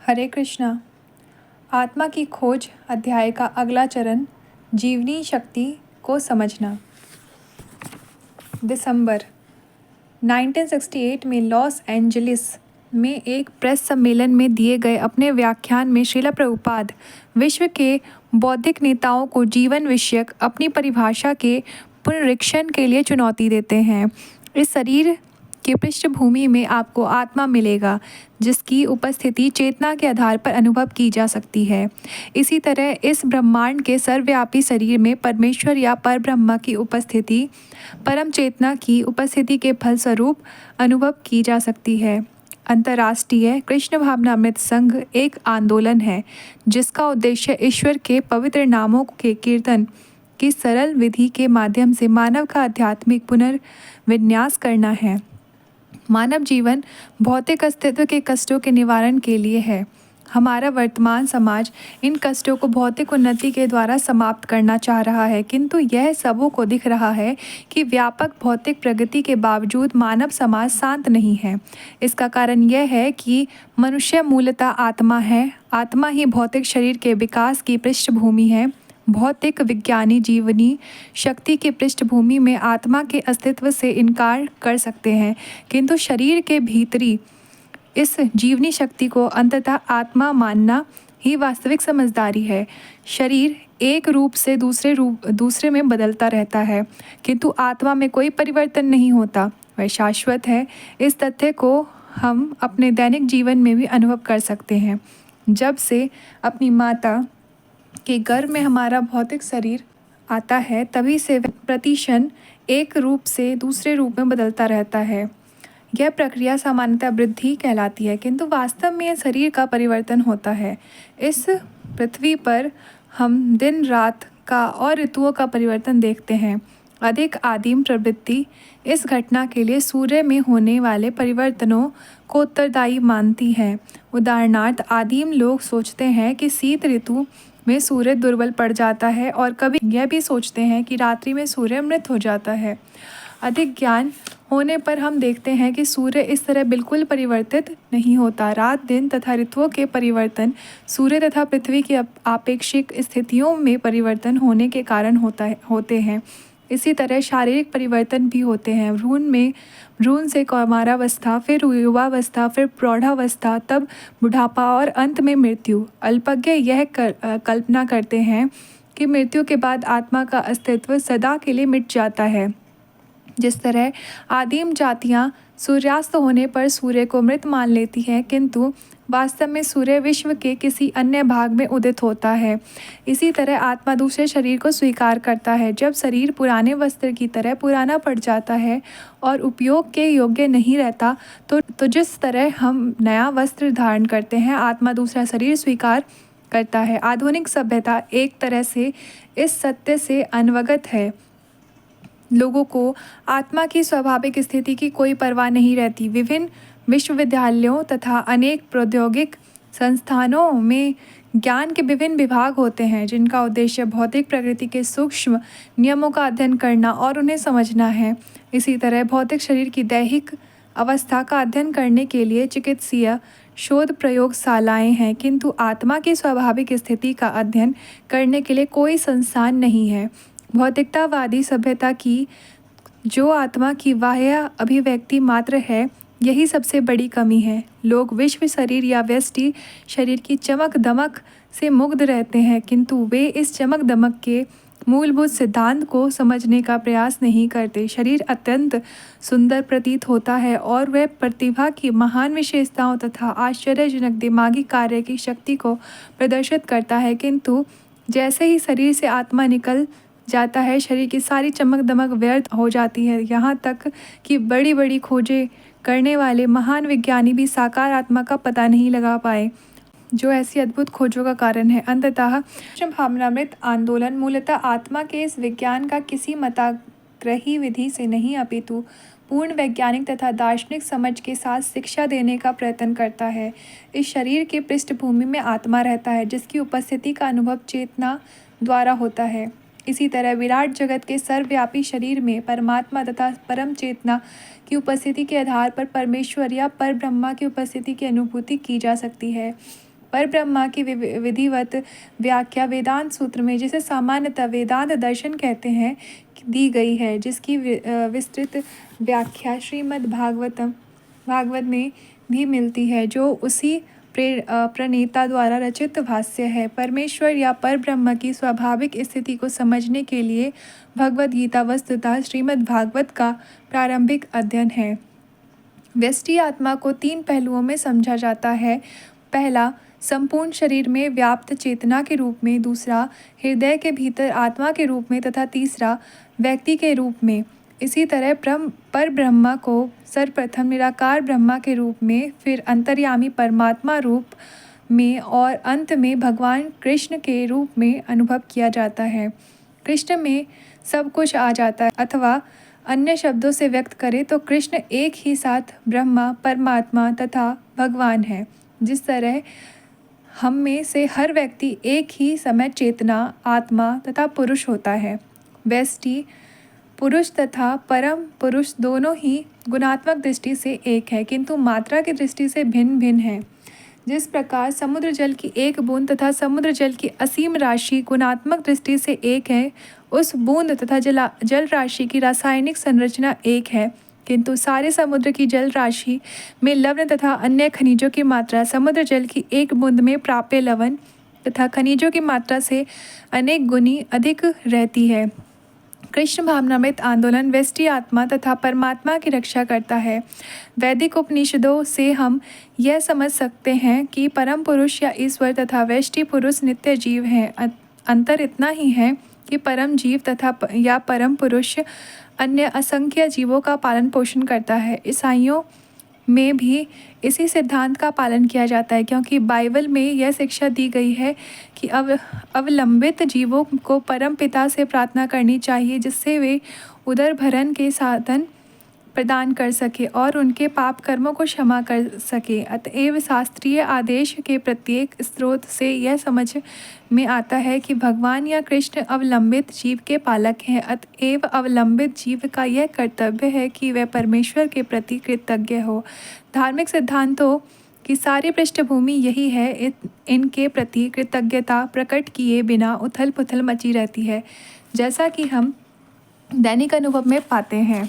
हरे कृष्णा। आत्मा की खोज अध्याय का अगला चरण जीवनी शक्ति को समझना। दिसंबर 1968 में लॉस एंजलिस में एक प्रेस सम्मेलन में दिए गए अपने व्याख्यान में श्रील प्रभुपाद विश्व के बौद्धिक नेताओं को जीवन विषयक अपनी परिभाषा के पुनरीक्षण के लिए चुनौती देते हैं। इस शरीर की पृष्ठभूमि में आपको आत्मा मिलेगा, जिसकी उपस्थिति चेतना के आधार पर अनुभव की जा सकती है। इसी तरह इस ब्रह्मांड के सर्वव्यापी शरीर में परमेश्वर या परब्रह्म की उपस्थिति परम चेतना की उपस्थिति के फलस्वरूप अनुभव की जा सकती है। अंतर्राष्ट्रीय कृष्ण भावनामृत संघ एक आंदोलन है जिसका उद्देश्य ईश्वर के पवित्र नामों के कीर्तन की सरल विधि के माध्यम से मानव का आध्यात्मिक पुनर्विन्यास करना है। मानव जीवन भौतिक अस्तित्व के कष्टों के निवारण के लिए है। हमारा वर्तमान समाज इन कष्टों को भौतिक उन्नति के द्वारा समाप्त करना चाह रहा है, किंतु यह सबों को दिख रहा है कि व्यापक भौतिक प्रगति के बावजूद मानव समाज शांत नहीं है। इसका कारण यह है कि मनुष्य मूलतः आत्मा है। आत्मा ही भौतिक शरीर के विकास की पृष्ठभूमि है। भौतिक विज्ञानी जीवनी शक्ति की पृष्ठभूमि में आत्मा के अस्तित्व से इनकार कर सकते हैं, किंतु शरीर के भीतरी इस जीवनी शक्ति को अंततः आत्मा मानना ही वास्तविक समझदारी है। शरीर एक रूप से दूसरे में बदलता रहता है, किंतु आत्मा में कोई परिवर्तन नहीं होता, वह शाश्वत है। इस तथ्य को हम अपने दैनिक जीवन में भी अनुभव कर सकते हैं। जब से अपनी माता के गर्भ में हमारा भौतिक शरीर आता है, तभी से प्रतिक्षण एक रूप से दूसरे रूप में बदलता रहता है। यह प्रक्रिया सामान्यतः वृद्धि कहलाती है, किंतु वास्तव में यह शरीर का परिवर्तन होता है। इस पृथ्वी पर हम दिन रात का और ऋतुओं का परिवर्तन देखते हैं। अधिक आदिम प्रवृत्ति इस घटना के लिए सूर्य में होने वाले परिवर्तनों को उत्तरदायी मानती है। उदाहरणार्थ, आदिम लोग सोचते हैं कि शीत ऋतु में सूर्य दुर्बल पड़ जाता है और कभी यह भी सोचते हैं कि रात्रि में सूर्य मृत हो जाता है। अधिक ज्ञान होने पर हम देखते हैं कि सूर्य इस तरह बिल्कुल परिवर्तित नहीं होता। रात दिन तथा ऋतुओं के परिवर्तन सूर्य तथा पृथ्वी की आपेक्षिक स्थितियों में परिवर्तन होने के कारण होते हैं। इसी तरह शारीरिक परिवर्तन भी होते हैं। भ्रूण से कौमारावस्था, फिर युवावस्था, फिर प्रौढ़ावस्था, तब बुढ़ापा और अंत में मृत्यु। अल्पज्ञ यह कल्पना करते हैं कि मृत्यु के बाद आत्मा का अस्तित्व सदा के लिए मिट जाता है। जिस तरह आदिम जातियां सूर्यास्त होने पर सूर्य को मृत मान लेती हैं, किंतु वास्तव में सूर्य विश्व के किसी अन्य भाग में उदित होता है। इसी तरह आत्मा दूसरे शरीर को स्वीकार करता है। जब शरीर पुराने वस्त्र की तरह पुराना पड़ जाता है और उपयोग के योग्य नहीं रहता, तो जिस तरह हम नया वस्त्र धारण करते हैं, आत्मा दूसरा शरीर स्वीकार करता है। आधुनिक सभ्यता एक तरह से इस सत्य से अनवगत है। लोगों को आत्मा की स्वाभाविक स्थिति की कोई परवाह नहीं रहती। विभिन्न विश्वविद्यालयों तथा अनेक प्रौद्योगिक संस्थानों में ज्ञान के विभिन्न विभाग होते हैं, जिनका उद्देश्य भौतिक प्रकृति के सूक्ष्म नियमों का अध्ययन करना और उन्हें समझना है। इसी तरह भौतिक शरीर की दैहिक अवस्था का अध्ययन करने के लिए चिकित्सीय शोध प्रयोगशालाएं हैं, किंतु आत्मा की स्वाभाविक स्थिति का अध्ययन करने के लिए कोई संस्थान नहीं है। भौतिकतावादी सभ्यता की जो आत्मा की बाह्य अभिव्यक्ति मात्र है, यही सबसे बड़ी कमी है। लोग विश्व शरीर या व्यष्टि शरीर की चमक दमक से मुग्ध रहते हैं, किंतु वे इस चमक दमक के मूलभूत सिद्धांत को समझने का प्रयास नहीं करते। शरीर अत्यंत सुंदर प्रतीत होता है और वह प्रतिभा की महान विशेषताओं तथा आश्चर्यजनक दिमागी कार्य की शक्ति को प्रदर्शित करता है, किंतु जैसे ही शरीर से आत्मा निकल जाता है, शरीर की सारी चमक दमक व्यर्थ हो जाती है। यहाँ तक कि बड़ी बड़ी खोजें करने वाले महान विज्ञानी भी साकार आत्मा का पता नहीं लगा पाए, जो ऐसी अद्भुत खोजों का कारण है। अंततः भावनामृत आंदोलन मूलतः आत्मा के इस विज्ञान का किसी मताग्रही विधि से नहीं, अपितु पूर्ण वैज्ञानिक तथा दार्शनिक समझ के साथ शिक्षा देने का प्रयत्न करता है। इस शरीर की पृष्ठभूमि में आत्मा रहता है, जिसकी उपस्थिति का अनुभव चेतना द्वारा होता है। इसी तरह विराट जगत के सर्वव्यापी शरीर में परमात्मा तथा परम चेतना की उपस्थिति के आधार पर परमेश्वर या परब्रह्मा की उपस्थिति की अनुभूति की जा सकती है। पर ब्रह्मा की विधिवत व्याख्या वेदांत सूत्र में, जिसे सामान्यतः वेदांत दर्शन कहते हैं, दी गई है, जिसकी विस्तृत व्याख्या श्रीमद् भागवत में भी मिलती है, जो उसी प्रणेता द्वारा रचित भाष्य है। परमेश्वर या पर ब्रह्म की स्वाभाविक स्थिति को समझने के लिए भगवद गीता वस्तुतः श्रीमद् भागवत का प्रारंभिक अध्ययन है। व्यष्टि आत्मा को 3 पहलुओं में समझा जाता है। पहला, संपूर्ण शरीर में व्याप्त चेतना के रूप में, दूसरा, हृदय के भीतर आत्मा के रूप में, तथा तीसरा, व्यक्ति के रूप में। इसी तरह पर ब्रह्मा को सर्वप्रथम निराकार ब्रह्मा के रूप में, फिर अंतर्यामी परमात्मा रूप में और अंत में भगवान कृष्ण के रूप में अनुभव किया जाता है। कृष्ण में सब कुछ आ जाता है, अथवा अन्य शब्दों से व्यक्त करें तो कृष्ण एक ही साथ ब्रह्मा, परमात्मा तथा भगवान है। जिस तरह हम में से हर व्यक्ति एक ही समय चेतना, आत्मा तथा पुरुष होता है, व्यष्टि पुरुष तथा परम पुरुष दोनों ही गुणात्मक दृष्टि से एक है, किंतु मात्रा की दृष्टि से भिन्न भिन्न है। जिस प्रकार समुद्र जल की एक बूंद तथा समुद्र जल की असीम राशि गुणात्मक दृष्टि से एक है, उस बूंद तथा जल राशि की रासायनिक संरचना एक है, किंतु सारे समुद्र की जल राशि में लवण तथा अन्य खनिजों की मात्रा समुद्र जल की एक बूंद में प्राप्य लवण तथा खनिजों की मात्रा से अनेक गुनी अधिक रहती है। कृष्ण भावनामृत आंदोलन व्यष्टि आत्मा तथा परमात्मा की रक्षा करता है। वैदिक उपनिषदों से हम यह समझ सकते हैं कि परम पुरुष या ईश्वर तथा व्यष्टि पुरुष नित्य जीव हैं। अंतर इतना ही है कि परम जीव तथा या परम पुरुष अन्य असंख्य जीवों का पालन पोषण करता है। ईसाइयों में भी इसी सिद्धांत का पालन किया जाता है, क्योंकि बाइबल में यह शिक्षा दी गई है कि अवलंबित जीवों को परम पिता से प्रार्थना करनी चाहिए, जिससे वे उदर भरण के साधन प्रदान कर सके और उनके पाप कर्मों को क्षमा कर सके। अतएव शास्त्रीय आदेश के प्रत्येक स्रोत से यह समझ में आता है कि भगवान या कृष्ण अवलंबित जीव के पालक हैं। अतएव अवलंबित जीव का यह कर्तव्य है कि वह परमेश्वर के प्रति कृतज्ञ हो। धार्मिक सिद्धांतों की सारी पृष्ठभूमि यही है। इनके प्रति कृतज्ञता प्रकट किए बिना उथल पुथल मची रहती है, जैसा कि हम दैनिक अनुभव में पाते हैं।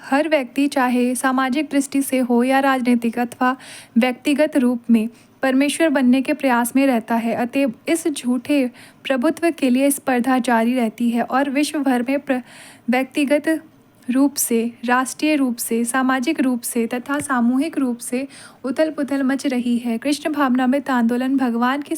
हर व्यक्ति, चाहे सामाजिक दृष्टि से हो या राजनीतिक अथवा व्यक्तिगत रूप में, परमेश्वर बनने के प्रयास में रहता है। अतएव इस झूठे प्रभुत्व के लिए स्पर्धा जारी रहती है और विश्व भर में व्यक्तिगत रूप से, राष्ट्रीय रूप से, सामाजिक रूप से तथा सामूहिक रूप से उथल पुथल मच रही है। कृष्ण भावनामृत आंदोलन भगवान की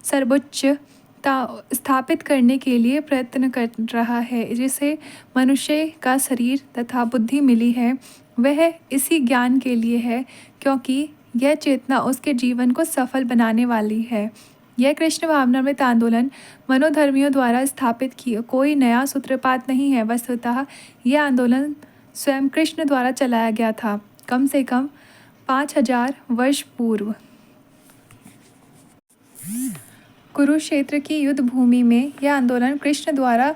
सर्वोच्चता स्थापित करने के लिए प्रयत्न कर रहा है। जिसे मनुष्य का शरीर तथा बुद्धि मिली है, वह इसी ज्ञान के लिए है, क्योंकि यह चेतना उसके जीवन को सफल बनाने वाली है। यह कृष्ण भावनामृत आंदोलन मनोधर्मियों द्वारा स्थापित कोई नया सूत्रपात नहीं है। वस्तुतः यह आंदोलन स्वयं कृष्ण द्वारा चलाया गया था, कम से कम 5000 वर्ष पूर्व। कुरुक्षेत्र की युद्ध भूमि में यह आंदोलन कृष्ण द्वारा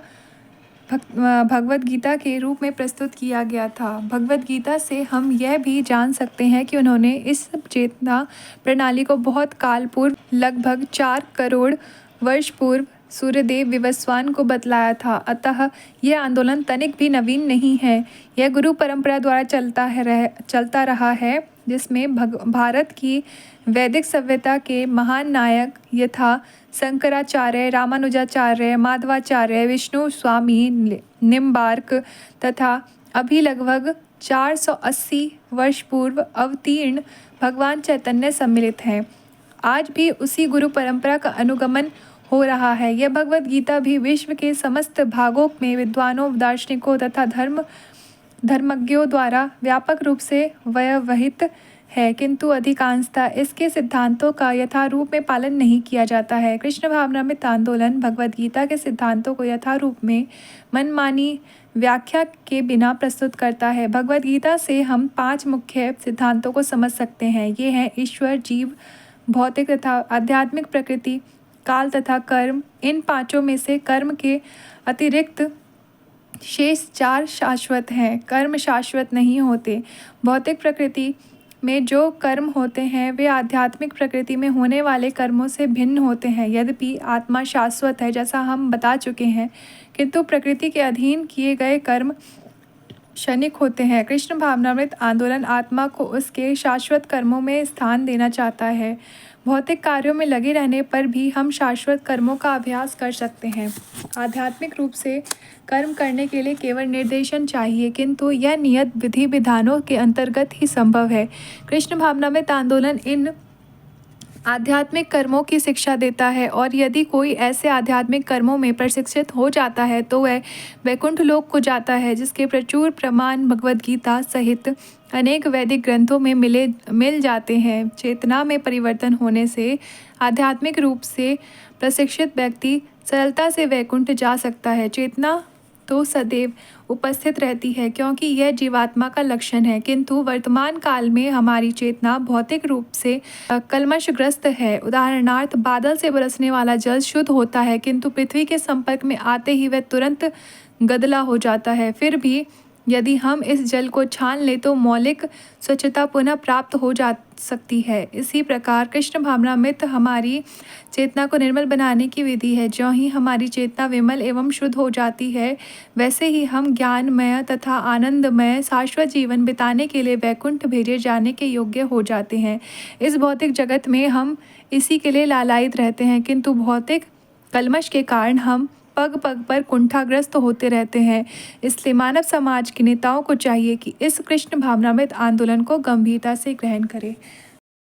भगवद गीता के रूप में प्रस्तुत किया गया था। भगवद गीता से हम यह भी जान सकते हैं कि उन्होंने इस चेतना प्रणाली को बहुत काल पूर्व, लगभग 4 करोड़ वर्ष पूर्व सूर्यदेव विवस्वान को बतलाया था। अतः यह आंदोलन तनिक भी नवीन नहीं है। यह गुरु परंपरा द्वारा चलता रहा है, जिसमें भारत की वैदिक सभ्यता के महान नायक यथा शंकराचार्य, रामानुजाचार्य, माधवाचार्य, विष्णु स्वामी निम्बार्क तथा अभी लगभग 480 वर्ष पूर्व अवतीर्ण भगवान चैतन्य सम्मिलित हैं। आज भी उसी गुरु परंपरा का अनुगमन हो रहा है। यह भगवद गीता भी विश्व के समस्त भागों में विद्वानों, दार्शनिकों तथा धर्मज्ञों द्वारा व्यापक रूप से व्यवहित है, किंतु अधिकांशतः इसके सिद्धांतों का यथारूप में पालन नहीं किया जाता है। कृष्ण भावनामृत आंदोलन भगवद गीता के सिद्धांतों को यथारूप में मनमानी व्याख्या के बिना प्रस्तुत करता है। भगवद गीता से हम 5 मुख्य सिद्धांतों को समझ सकते हैं। ये हैं ईश्वर, जीव, भौतिक तथा आध्यात्मिक प्रकृति, काल तथा कर्म। इन 5 में से कर्म के अतिरिक्त शेष 4 शाश्वत हैं। कर्म शाश्वत नहीं होते। भौतिक प्रकृति में जो कर्म होते हैं वे आध्यात्मिक प्रकृति में होने वाले कर्मों से भिन्न होते हैं। यद्यपि आत्मा शाश्वत है, जैसा हम बता चुके हैं, किंतु प्रकृति के अधीन किए गए कर्म क्षणिक होते हैं। कृष्ण भावनामृत आंदोलन आत्मा को उसके शाश्वत कर्मों में स्थान देना चाहता है। भौतिक कार्यों में लगे रहने पर भी हम शाश्वत कर्मों का अभ्यास कर सकते हैं। आध्यात्मिक रूप से कर्म करने के लिए केवल निर्देशन चाहिए, किंतु यह नियत विधि विधानों के अंतर्गत ही संभव है। कृष्ण भावनामृत आंदोलन इन आध्यात्मिक कर्मों की शिक्षा देता है, और यदि कोई ऐसे आध्यात्मिक कर्मों में प्रशिक्षित हो जाता है तो वह वैकुंठ लोक को जाता है, जिसके प्रचुर प्रमाण भगवद गीता सहित अनेक वैदिक ग्रंथों में मिल जाते हैं। चेतना में परिवर्तन होने से आध्यात्मिक रूप से प्रशिक्षित व्यक्ति सरलता से वैकुंठ जा सकता है। चेतना तो सदैव उपस्थित रहती है, क्योंकि यह जीवात्मा का लक्षण है, किंतु वर्तमान काल में हमारी चेतना भौतिक रूप से कलमशग्रस्त है। उदाहरणार्थ, बादल से बरसने वाला जल शुद्ध होता है, किंतु पृथ्वी के संपर्क में आते ही वह तुरंत गदला हो जाता है। फिर भी यदि हम इस जल को छान लें तो मौलिक स्वच्छता पुनः प्राप्त हो जा सकती है। इसी प्रकार कृष्ण भावनामृत हमारी चेतना को निर्मल बनाने की विधि है। ज्यों ही हमारी चेतना विमल एवं शुद्ध हो जाती है, वैसे ही हम ज्ञानमय तथा आनंदमय शाश्वत जीवन बिताने के लिए वैकुंठ भेजे जाने के योग्य हो जाते हैं। इस भौतिक जगत में हम इसी के लिए लालायित रहते हैं, किंतु भौतिक कलमश के कारण हम पग पग पर कुंठाग्रस्त होते रहते हैं। इसलिए मानव समाज के नेताओं को चाहिए कि इस कृष्ण भावनामृत आंदोलन को गंभीरता से ग्रहण करें।